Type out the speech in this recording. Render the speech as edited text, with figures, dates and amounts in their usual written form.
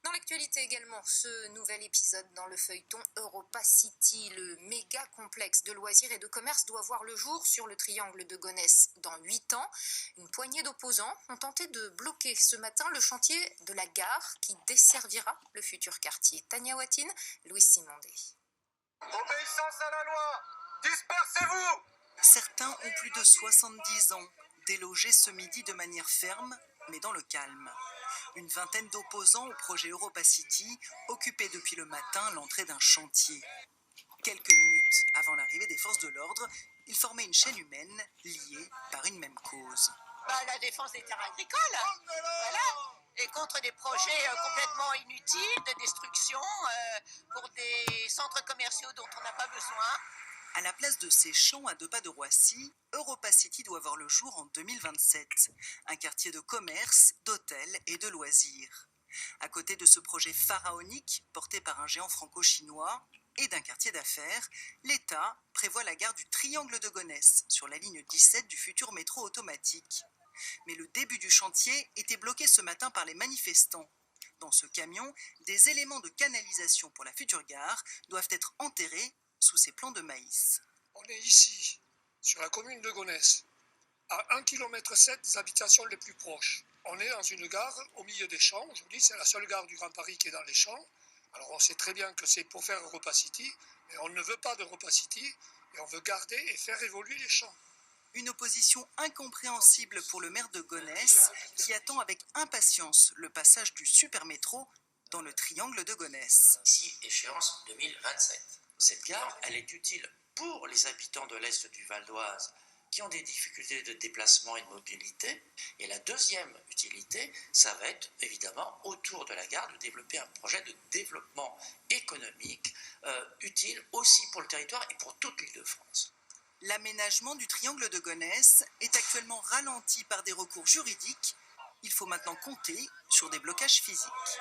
Dans l'actualité également, ce nouvel épisode dans le feuilleton Europa City, le méga complexe de loisirs et de commerce doit voir le jour sur le triangle de Gonesse dans 8 ans. Une poignée d'opposants ont tenté de bloquer ce matin le chantier de la gare qui desservira le futur quartier. Tania Watine, Louis Simondet. Obéissance à la loi, dispersez-vous! Certains ont plus de 70 ans, délogés ce midi de manière ferme, mais dans le calme. Une vingtaine d'opposants au projet Europa City occupaient depuis le matin l'entrée d'un chantier. Quelques minutes avant l'arrivée des forces de l'ordre, ils formaient une chaîne humaine liée par une même cause. La défense des terres agricoles, voilà, et contre des projets complètement inutiles de destruction pour des centres commerciaux dont on n'a pas besoin. À la place de ces champs à 2 pas de Roissy, Europa City doit voir le jour en 2027. Un quartier de commerce, d'hôtels et de loisirs. À côté de ce projet pharaonique, porté par un géant franco-chinois, et d'un quartier d'affaires, l'État prévoit la gare du Triangle de Gonesse, sur la ligne 17 du futur métro automatique. Mais le début du chantier était bloqué ce matin par les manifestants. Dans ce camion, des éléments de canalisation pour la future gare doivent être enterrés sous ces plants de maïs. On est ici, sur la commune de Gonesse, à 1,7 km des habitations les plus proches. On est dans une gare au milieu des champs. Aujourd'hui, c'est la seule gare du Grand Paris qui est dans les champs. Alors on sait très bien que c'est pour faire Europa City, mais on ne veut pas d'Europa City et on veut garder et faire évoluer les champs. Une opposition incompréhensible pour le maire de Gonesse qui attend avec impatience le passage du supermétro dans le triangle de Gonesse. Ici, échéance 2027. Cette gare, elle est utile pour les habitants de l'Est du Val d'Oise qui ont des difficultés de déplacement et de mobilité. Et la deuxième utilité, ça va être évidemment autour de la gare de développer un projet de développement économique utile aussi pour le territoire et pour toute l'Île-de-France. L'aménagement du triangle de Gonesse est actuellement ralenti par des recours juridiques. Il faut maintenant compter sur des blocages physiques.